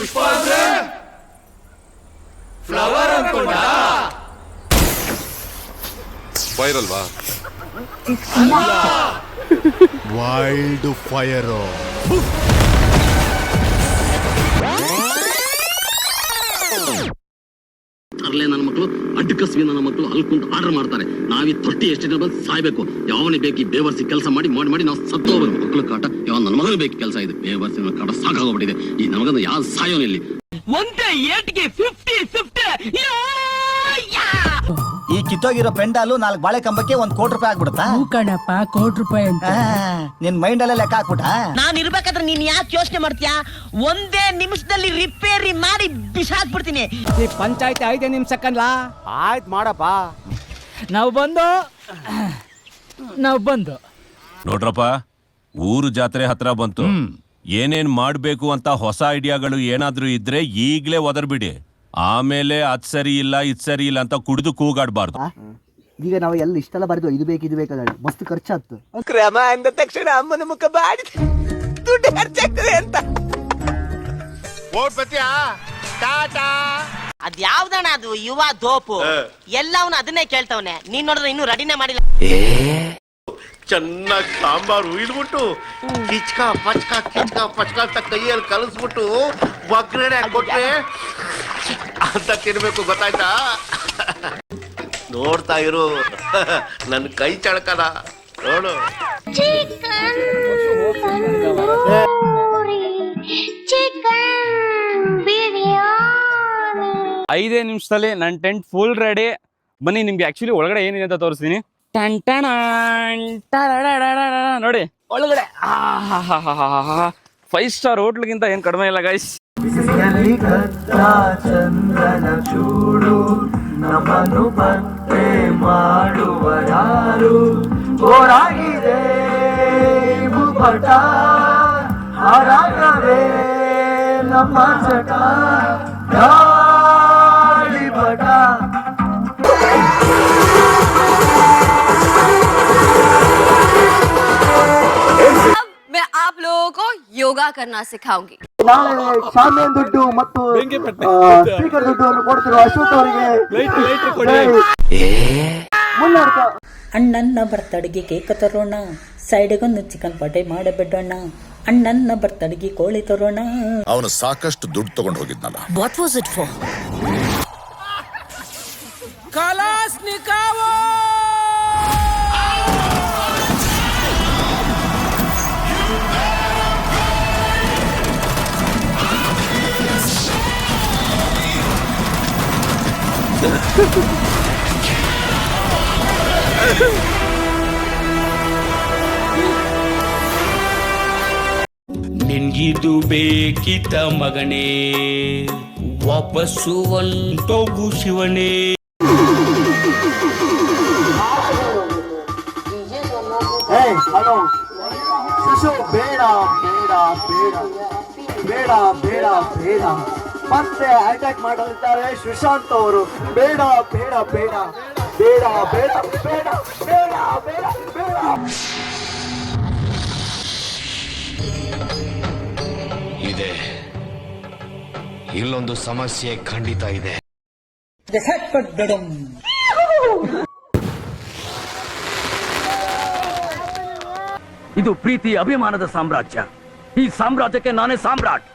ಪುಷ್ಪ ಅಂದ್ರೆ ಫ್ಲವರ್ ಅನ್ಕೊಂಡ ಫೈರ್ ಅಲ್ವಾ? Wild fire. ಅರ್ಲೆ ನನ್ನ ಮಕ್ಕಳು ಅಡ್ಕಸ್ವಿ ನನ್ನ ಮಕ್ಕಳು ಅಲ್ಕುಂತ ಆರ್ಡರ್ ಮಾಡ್ತಾರೆ. ನಾವೀ ತೊಟ್ಟಿ ಎಷ್ಟು ಜನ ಬಂದು ಸಾಯ್ಬೇಕು. ಯಾವನಿಗೆ ಬೇಕು ಬೇವರ್ಸಿ ಕೆಲಸ ಮಾಡಿ ನಾವು ಸತ್ತು ಹೋಗ್ಬೇಕು. ಮಕ್ಕಳು ಕಾಟ ಯಾವ ನನ್ನ ಮಗಳು ಬೇಕು ಕೆಲಸ ಇದೆ. ಬೇವರ್ಸಿ ನನ್ನ ಕಾಟ ಸಾಕಾಗೋಗ್ಬಿಟ್ಟಿದೆ. ಈ ನಮಗಂದು ಯಾವ ಸಾಯೋನಿಲ್ಲಿ ಒಂದೇ ಏಟ್ಗೆ 50 ಈ ಕಿತ್ತೋಗಿರೋ ಪೆಂಡಾಲು 4 ಬಾಳೆ ಕಂಬಕ್ಕೆ 1 ಕೋಟಿ ರೂಪಾಯಿ ಆಗ್ಬಿಡುತ್ತಾ? ಕಣಪ್ಪ, ಕೋಟಿ ರೂಪಾಯಿ ಅಂತ ನಿನ್ ಮೈಂಡ್ ಅಲ್ಲೇ ಲೆಕ್ಕ ಹಾಕ್ಬಿಟ್ಟ. ನಾನ್ ಇರ್ಬೇಕಾದ್ರೆ ನೀನ್ ಯಾಕೆ ಯೋಚನೆ ಮಾಡ್ತೀಯಾ? ಒಂದೇ ನಿಮಿಷದಲ್ಲಿ ರಿಪೇರಿ ಮಾಡಿ ಬಿಸಾಕ್ಬಿಡ್ತೀನಿ. ಈ ಪಂಚಾಯತ್ 5 ನಿಮಿಷಕ್ಕಲ್ಲ. ಆಯ್ತು ಮಾಡಪ್ಪ. ನಾವು ಬಂದು ನೋಡ್ರಪ್ಪ, ಊರು ಜಾತ್ರೆ ಹತ್ರ ಬಂತು. ಏನೇನ್ ಮಾಡ್ಬೇಕು ಅಂತ ಹೊಸ ಐಡಿಯಾಗಳು ಏನಾದ್ರೂ ಇದ್ರೆ ಈಗ್ಲೇ ಒದರ್ಬಿಡಿ. ಆಮೇಲೆ ಅದ್ ಸರಿ ಇಲ್ಲ ಇದ್ ಸರಿ ಇಲ್ಲ ಅಂತ ಕುಡಿದು ಕೂಗಾಡ್ಬಾರ್ದು. ಈಗ ನಾವು ಎಲ್ಲ ಇಷ್ಟೆಲ್ಲ ಬರೆದು ಇದು ಬೇಕು ಮಸ್ತ್ ಖರ್ಚಾಗ್ತು. ಕ್ರಮ ಅಂದ ತಕ್ಷಣ ಅಮ್ಮನ ಮುಖ ಬಾಡಿ ದುಡ್ಡು ಖರ್ಚಾಗ್ತದೆ ಅಂತ. ಅದ್ಯಾವ್ದಣ ಅದು ಯುವ ದೋಪು ಎಲ್ಲವನ್ನ ಅದನ್ನೇ ಕೇಳ್ತವನೆ. ನೀನ್ ನೋಡಿದ್ರೆ ಇನ್ನೂ ರೆಡಿನೇ ಮಾಡಿಲ್ಲ. ಚೆನ್ನಾಗಿ ಸಾಂಬಾರು ಇಡ್ಬಿಟ್ಟು ಕಿಚ್ಕ ಪಚ್ಕ ಅಂತ ಕೈಯಲ್ಲಿ ಕಲಿಸ್ಬಿಟ್ಟು ಒಗ್ಗರಣೆ ಹಾಕ್ಬಿಟ್ರೆ ಅಂತ ತಿನ್ಬೇಕು, ಗೊತ್ತಾಯ್ತಾ? ನೋಡ್ತಾ ಇರು, ನನ್ನ ಕೈ ಚಳಕದ ನೋಡು. 5 ನಿಮಿಷದಲ್ಲಿ ನನ್ನ ಟೆಂಟ್ ಫುಲ್ ರೆಡಿ. ಬನ್ನಿ, ನಿಮ್ಗೆ ಆಕ್ಚುಲಿ ಒಳಗಡೆ ಏನಿದೆ ಅಂತ ತೋರಿಸ್ತೀನಿ. ನೋಡಿ ಒಳಗಡೆ 5 ಸ್ಟಾರ್ ಹೋಟ್ಲ್ಗಿಂತ ಏನ್ ಕಡಿಮೆ ಇಲ್ಲ ಗೈಸ್. ಚಂದನ ಚೂಡು ನಮ್ಮನ್ನು ಪತ್ತೆ ಮಾಡುವ ಯಾರು ಹೋರಾಗಿದೆ ಭೂಪಟ ಹಾರಾಗವೇ ನಮ್ಮ ಚಟ ಗಾಳಿ ಬಟ. मैं आप लोगों को योगा करना सिखाऊंगी. ನಾಳೆ ಶಾಮಿಯಾನ ದುಡ್ಡು ಮತ್ತು ಸ್ಪೀಕರ್ ದುಡ್ಡು ಕೊಡ್ತಿರೋ ಅಶೋಕ್ ಅವರಿಗೆ ಅಣ್ಣನ ಬರ್ತಡೆಗೆ ಕೇಕ್ ತರೋಣ, ಸೈಡ್ಗೊಂದು ಚಿಕನ್ ಪಾಟೆ ಮಾಡಬೇಡೋಣ. ಅಣ್ಣನ ಬರ್ತಡೆಗೆ ಕೋಳಿ ತರೋಣ. ಅವನು ಸಾಕಷ್ಟು ದುಡ್ಡು ತಗೊಂಡು ಹೋಗಿದ್ನಲ್ಲ. What was it for? ಕಲಾಸ್ನಿಕಾವೋ ನಿನ್ಗಿದು ಬೇಕಿತ ಮಗನೇ, ವಾಪಸ್ಸು ಒಂಟೋಗು ಶಿವನೇ. ಹಲೋ ಶಿಶು, ಬೇಡ ಬೇಡ ಬೇಡ ಬೇಡ ಬೇಡ ಬೇಡ ಮತ್ತೆ ಅಟ್ಯಾಕ್ ಮಾಡಲಿದ್ದಾರೆ ಸುಶಾಂತ್ ಅವರು. ಬೇಡ ಬೇಡ ಬೇಡ ಬೇಡ ಬೇಡ ಬೇಡ ಬೇಡ ಬೇಡ ಬೇಡ. ಇದೆ, ಇಲ್ಲೊಂದು ಸಮಸ್ಯೆ ಖಂಡಿತ ಇದೆ. ಇದು ಪ್ರೀತಿ ಅಭಿಮಾನದ ಸಾಮ್ರಾಜ್ಯ. ಈ ಸಾಮ್ರಾಜ್ಯಕ್ಕೆ ನಾನೇ ಸಾಮ್ರಾಟ್.